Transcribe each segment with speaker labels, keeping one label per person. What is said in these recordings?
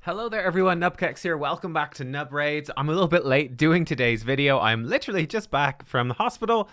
Speaker 1: Hello there everyone, nubkeks here. Welcome back to Nub Raids. I'm a little bit late doing today's video. I'm literally just back from the hospital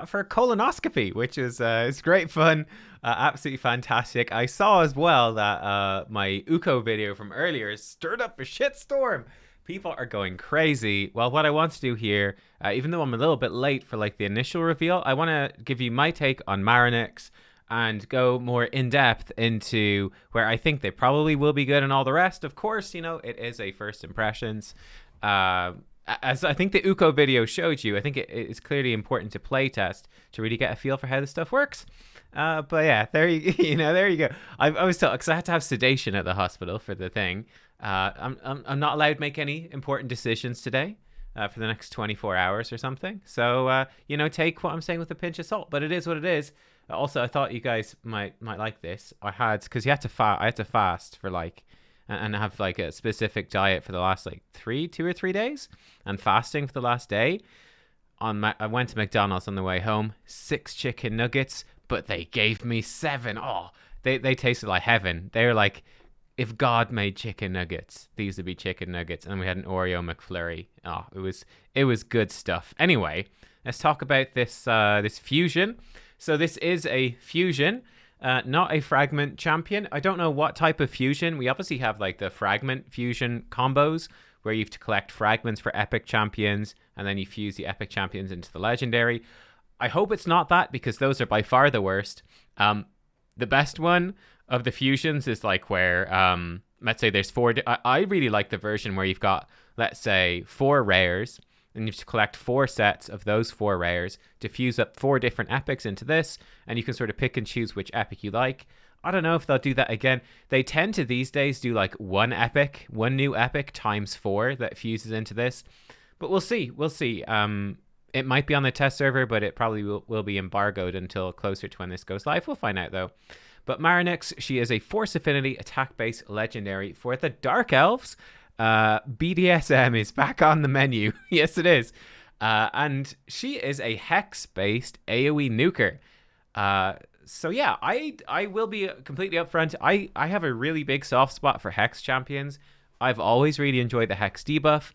Speaker 1: for a colonoscopy, which is it's great fun, absolutely fantastic. I saw as well that my Uko video from earlier stirred up a shitstorm. People are going crazy. Well, what I want to do here, even though I'm a little bit late for like the initial reveal, I want to give you my take on Maranix and go more in depth into where I think they probably will be good and all the rest. Of course, you know, it is a first impressions. As I think the Uko video showed you, I think it is clearly important to play test to really get a feel for how this stuff works. But yeah, there there you go. I was told, because I had to have sedation at the hospital for the thing. I'm not allowed to make any important decisions today. For the next 24 hours or something. So, take what I'm saying with a pinch of salt, but it is what it is. Also, I thought you guys might like this. Because I had to fast for and have like a specific diet for the last like 2 or 3 days, and fasting for the last day. I went to McDonald's on the way home, 6 chicken nuggets, but they gave me 7. Oh, they tasted like heaven. They were like, if God made chicken nuggets, these would be chicken nuggets. And we had an Oreo McFlurry. Oh, it was good stuff. Anyway, let's talk about this this fusion. So this is a fusion, not a fragment champion. I don't know what type of fusion. We obviously have like the fragment fusion combos where you have to collect fragments for epic champions, and then you fuse the epic champions into the legendary. I hope it's not that, because those are by far the worst. The best one of the fusions is like where, let's say there's 4. I really like the version where you've got, let's say, 4 rares, and you have to collect 4 sets of those 4 rares to fuse up 4 different epics into this, and you can sort of pick and choose which epic you like. I don't know if they'll do that again. They tend to these days do like one new epic times 4 that fuses into this, but we'll see. It might be on the test server, but it probably will be embargoed until closer to when this goes live. We'll find out though. But Maranix, she is a Force Affinity attack-based legendary for the Dark Elves. BDSM is back on the menu. Yes, it is. And she is a Hex-based AoE nuker. So yeah, I will be completely upfront. I have a really big soft spot for Hex champions. I've always really enjoyed the Hex debuff.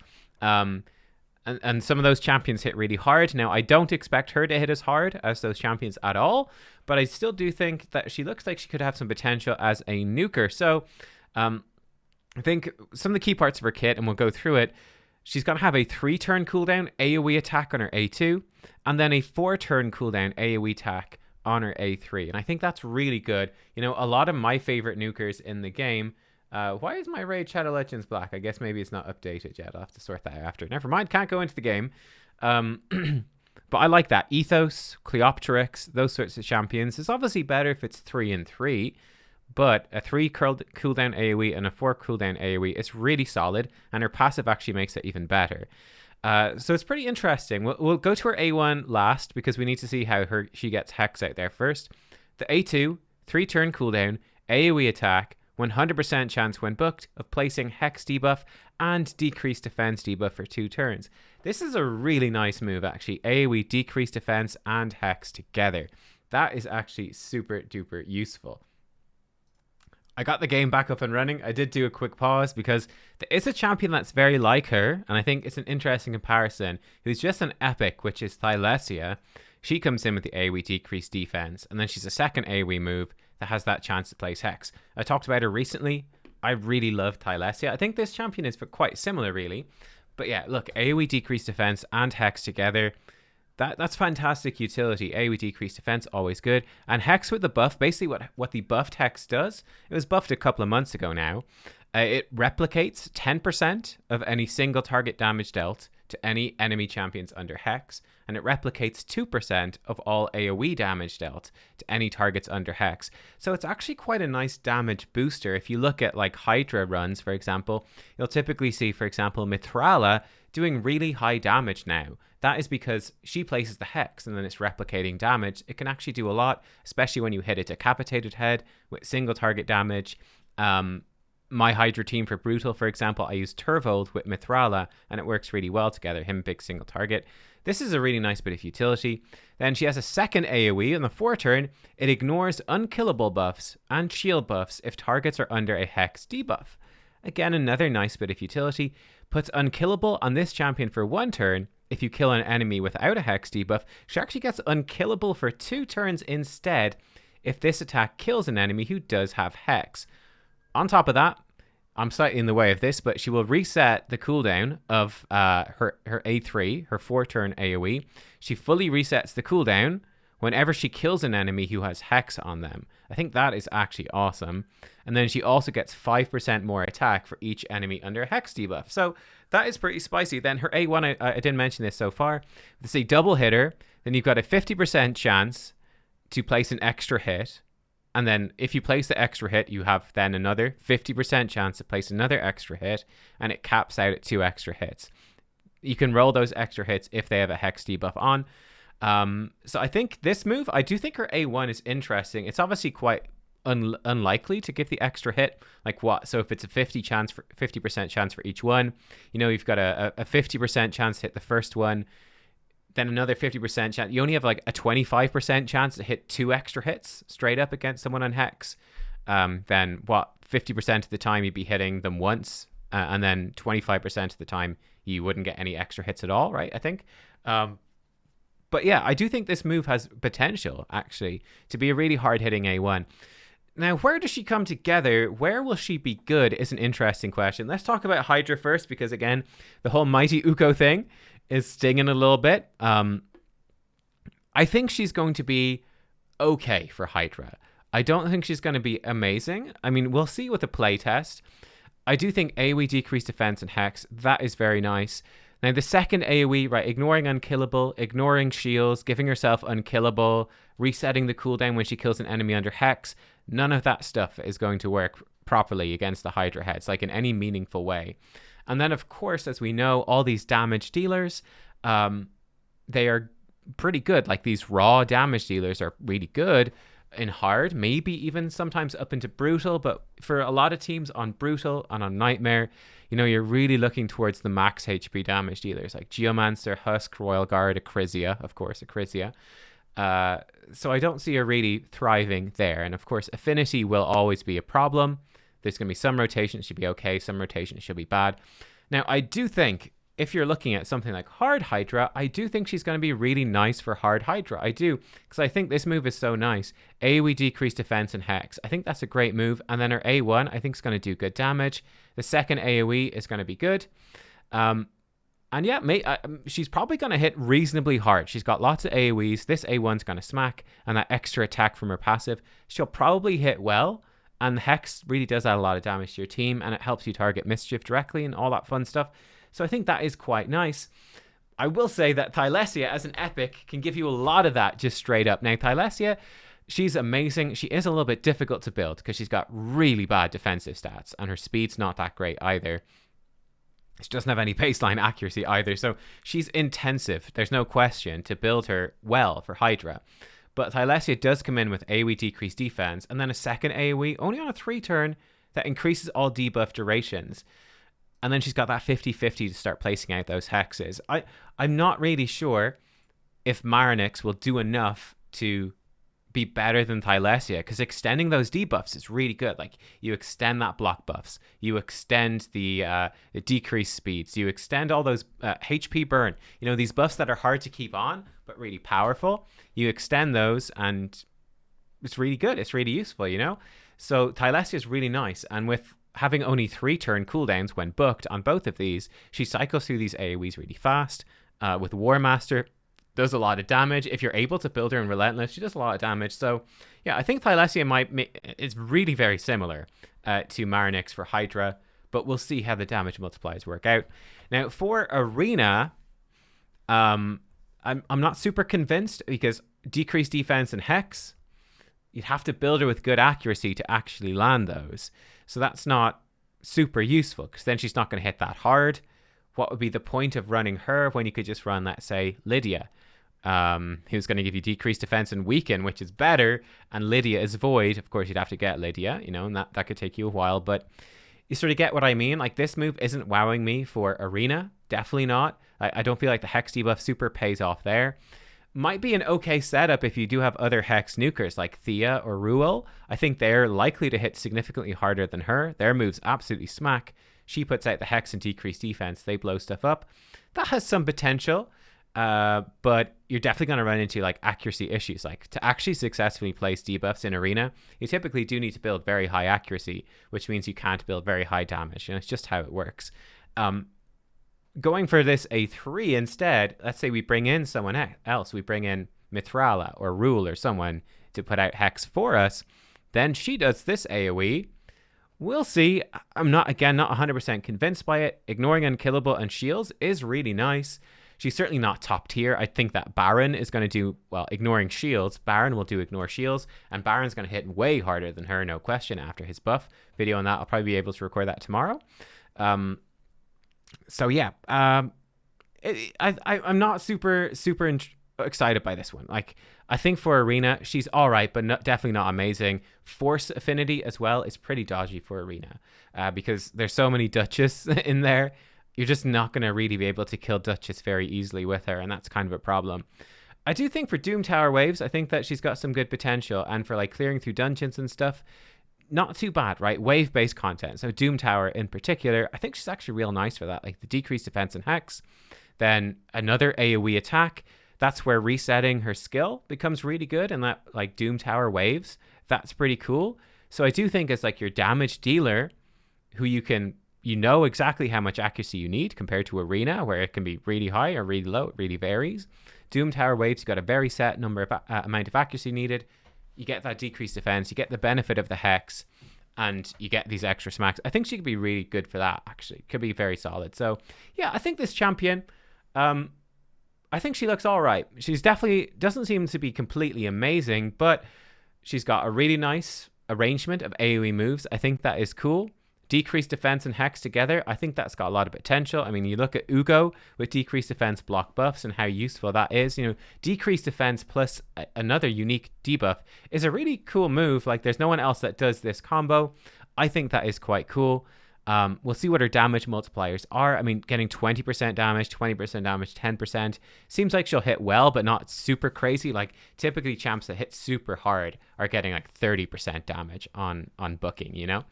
Speaker 1: And some of those champions hit really hard. Now, I don't expect her to hit as hard as those champions at all, but I still do think that she looks like she could have some potential as a nuker. So I think some of the key parts of her kit, and we'll go through it, she's going to have a 3-turn cooldown AoE attack on her A2, and then a 4-turn cooldown AoE attack on her A3. And I think that's really good. You know, a lot of my favorite nukers in the game. Why is my Raid Shadow Legends black? I guess maybe it's not updated yet. I'll have to sort that out after. Never mind, can't go into the game. But I like that. Ethos, Cleopteryx, those sorts of champions. It's obviously better if it's 3 and 3, but a 3 cooldown AoE and a 4 cooldown AoE is really solid, and her passive actually makes it even better. So it's pretty interesting. We'll go to her A1 last, because we need to see how she gets Hex out there first. The A2, 3-turn cooldown, AoE attack, 100% chance when booked of placing Hex debuff and decreased defense debuff for 2 turns. This is a really nice move, actually. AoE, decreased defense, and Hex together. That is actually super duper useful. I got the game back up and running. I did do a quick pause because there is a champion that's very like her, and I think it's an interesting comparison, who's just an epic, which is Thylesia. She comes in with the AoE decreased defense, and then she's a second AoE move that has that chance to place Hex. I talked about her recently. I really love Thylesia. I think this champion is quite similar, really. But yeah, look, AoE decreased defense and Hex together. That's fantastic utility. AoE decreased defense, always good. And Hex with the buff, basically what the buffed Hex does, it was buffed a couple of months ago now. It replicates 10% of any single target damage dealt to any enemy champions under Hex, and it replicates 2% of all AoE damage dealt to any targets under Hex. So it's actually quite a nice damage booster. If you look at like Hydra runs, for example, you'll typically see, for example, Mithrala doing really high damage now. That is because she places the Hex and then it's replicating damage. It can actually do a lot, especially when you hit a decapitated head with single target damage. My Hydra team for Brutal, for example, I use Turvold with Mithrala, and it works really well together, him big single target. This is a really nice bit of utility. Then she has a second AoE on the 4 turn. It ignores unkillable buffs and shield buffs if targets are under a Hex debuff. Again, another nice bit of utility. Puts unkillable on this champion for 1 turn. If you kill an enemy without a hex debuff, she actually gets unkillable for 2 turns instead if this attack kills an enemy who does have hex. On top of that, I'm slightly in the way of this, but she will reset the cooldown of her A3, her 4-turn AoE. She fully resets the cooldown whenever she kills an enemy who has hex on them. I think that is actually awesome. And then she also gets 5% more attack for each enemy under a hex debuff. So that is pretty spicy. Then her A1, I didn't mention this so far. If it's a double hitter, then you've got a 50% chance to place an extra hit. And then if you place the extra hit, you have then another 50% chance to place another extra hit, and it caps out at 2 extra hits. You can roll those extra hits if they have a hex debuff on. So I think this move, I do think her A1 is interesting. It's obviously quite unlikely to give the extra hit. Like what? So if it's a 50% chance for each one, you know, you've got a 50% chance to hit the first one, then another 50% chance. You only have like a 25% chance to hit 2 extra hits straight up against someone on hex. Then what? 50% of the time you'd be hitting them once, and then 25% of the time you wouldn't get any extra hits at all, right? I think. But yeah, I do think this move has potential, actually, to be a really hard-hitting A1. Now, where does she come together? Where will she be good is an interesting question. Let's talk about Hydra first, because again, the whole Mighty Uko thing is stinging a little bit. I think she's going to be okay for Hydra. I don't think she's going to be amazing. I mean, we'll see with the playtest. I do think AoE decreased defense and hex, that is very nice. Now, the second AoE, right, ignoring unkillable, ignoring shields, giving herself unkillable, resetting the cooldown when she kills an enemy under hex, none of that stuff is going to work properly against the Hydra heads, like in any meaningful way. And then, of course, as we know, all these damage dealers, they are pretty good. Like, these raw damage dealers are really good in hard, maybe even sometimes up into brutal, but for a lot of teams on brutal and on nightmare, you know, you're really looking towards the max HP damage dealers like Geomancer, Husk, Royal Guard, Acrizia, of course, Acrizia. So I don't see her really thriving there. And of course, affinity will always be a problem. There's going to be some rotations she'll be okay, some rotations she'll be bad. Now, I do think if you're looking at something like Hard Hydra, I do think she's going to be really nice for Hard Hydra. I do, because I think this move is so nice. AoE decrease defense and hex. I think that's a great move. And then her A1, I think is going to do good damage. The second AoE is going to be good. And yeah, she's probably going to hit reasonably hard. She's got lots of AoEs. This A1's going to smack. And that extra attack from her passive, she'll probably hit well. And Hex really does add a lot of damage to your team. And it helps you target Mischief directly and all that fun stuff. So I think that is quite nice. I will say that Thylesia as an epic can give you a lot of that just straight up. Now, Thylesia, she's amazing. She is a little bit difficult to build because she's got really bad defensive stats and her speed's not that great either. She doesn't have any baseline accuracy either. So she's intensive. There's no question to build her well for Hydra. But Thylesia does come in with AoE decreased defense and then a second AoE only on a 3-turn that increases all debuff durations. And then she's got that 50-50 to start placing out those hexes. I'm not really sure if Maranix will do enough to be better than Thylesia, because extending those debuffs is really good. Like, you extend that block buffs, you extend the decreased speeds, you extend all those HP burn. You know, these buffs that are hard to keep on, but really powerful. You extend those, and it's really good. It's really useful, you know? So Thylesia is really nice, and with having only 3-turn cooldowns when booked on both of these, she cycles through these AoEs really fast. With War Master, does a lot of damage. If you're able to build her in Relentless, she does a lot of damage. So yeah, I think Thylesia is really very similar to Maranix for Hydra, but we'll see how the damage multipliers work out. Now for Arena, I'm not super convinced because decreased defense and Hex, you'd have to build her with good accuracy to actually land those. So that's not super useful because then she's not going to hit that hard. What would be the point of running her when you could just run, let's say, Lydia, who's going to give you decreased defense and weaken, which is better, and Lydia is void. Of course, you'd have to get Lydia, you know, and that could take you a while, but you sort of get what I mean. Like, this move isn't wowing me for Arena. Definitely not. I don't feel like the Hex debuff super pays off there. might be an okay setup if you do have other Hex nukers like Thea or Ruel. I think they're likely to hit significantly harder than her. Their moves absolutely smack. She puts out the Hex and decreased defense. They blow stuff up. That has some potential, but you're definitely going to run into like accuracy issues. Like to actually successfully place debuffs in Arena, you typically do need to build very high accuracy, which means you can't build very high damage. And it's just how it works. Going for this A3 instead, let's say we bring in someone else. We bring in Mithrala or Rule or someone to put out Hex for us. Then she does this AoE. We'll see. I'm not 100% convinced by it. Ignoring Unkillable and Shields is really nice. She's certainly not top tier. I think that Baron is going to do, well, ignoring Shields. Baron will do ignore Shields. And Baron's going to hit way harder than her, no question, after his buff. Video on that, I'll probably be able to record that tomorrow. So yeah, I'm not super excited by this one. Like, I think for Arena, she's all right, but definitely not amazing. Force Affinity as well is pretty dodgy for Arena because there's so many Duchess in there. You're just not going to really be able to kill Duchess very easily with her, and that's kind of a problem. I do think for Doom Tower waves, I think that she's got some good potential, and for like clearing through dungeons and stuff, not too bad, right? Wave-based content. So Doom Tower in particular, I think she's actually real nice for that. Like the decreased defense and Hex, then another AoE attack. That's where resetting her skill becomes really good, and that like Doom Tower waves, that's pretty cool. So I do think it's like your damage dealer who you know exactly how much accuracy you need compared to Arena, where it can be really high or really low. It really varies. Doom Tower waves, you've got a very set number of amount of accuracy needed. You get that decreased defense, you get the benefit of the Hex, and you get these extra smacks. I think she could be really good for that, actually. Could be very solid. So, yeah, I think this champion, I think she looks all right. She's definitely, doesn't seem to be completely amazing, but she's got a really nice arrangement of AoE moves. I think that is cool. Decreased defense and Hex together, I think that's got a lot of potential. I mean, you look at Ugo with decreased defense block buffs and how useful that is. You know, decreased defense plus another unique debuff is a really cool move. Like, there's no one else that does this combo. I think that is quite cool. We'll see what her damage multipliers are. I mean, getting 20% damage, 20% damage, 10%. Seems like she'll hit well, but not super crazy. Like, typically champs that hit super hard are getting like 30% damage on booking, you know?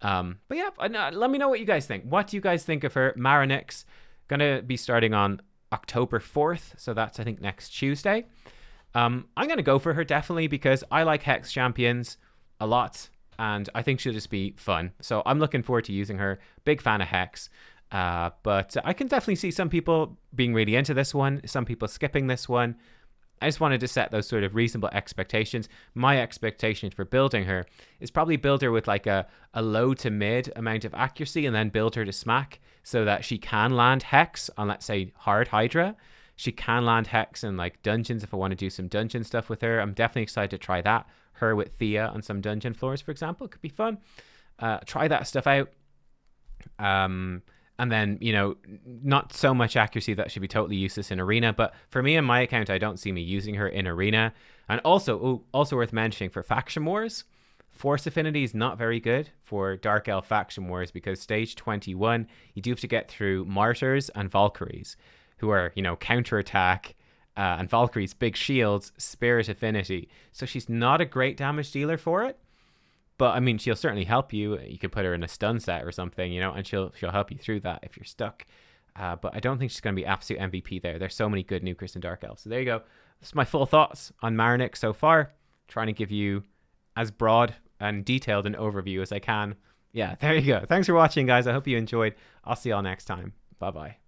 Speaker 1: But yeah, let me know what you guys think. What do you guys think of her? Maranix, gonna be starting on October 4th, so that's I think next Tuesday. I'm gonna go for her definitely because I like Hex champions a lot, and I think she'll just be fun. So I'm looking forward to using her. Big fan of Hex, but I can definitely see some people being really into this one, some people skipping this one. I just wanted to set those sort of reasonable expectations. My expectation for building her is probably build her with like a low to mid amount of accuracy and then build her to smack so that she can land Hex on, let's say, hard Hydra. She can land Hex in like dungeons if I want to do some dungeon stuff with her. I'm definitely excited to try that. Her with Thea on some dungeon floors, for example, could be fun. Try that stuff out. And then, you know, not so much accuracy that should be totally useless in Arena. But for me and my account, I don't see me using her in Arena. And also worth mentioning for Faction Wars, Force Affinity is not very good for Dark Elf Faction Wars because stage 21, you do have to get through Martyrs and Valkyries, who are, you know, counterattack, and Valkyrie's big shields, Spirit Affinity. So she's not a great damage dealer for it. But I mean, she'll certainly help you. You could put her in a stun set or something, you know, and she'll help you through that if you're stuck. But I don't think she's going to be absolute MVP there. There's so many good nukers in Dark Elves. So there you go. That's my full thoughts on Maranix so far. Trying to give you as broad and detailed an overview as I can. Yeah, there you go. Thanks for watching, guys. I hope you enjoyed. I'll see y'all next time. Bye-bye.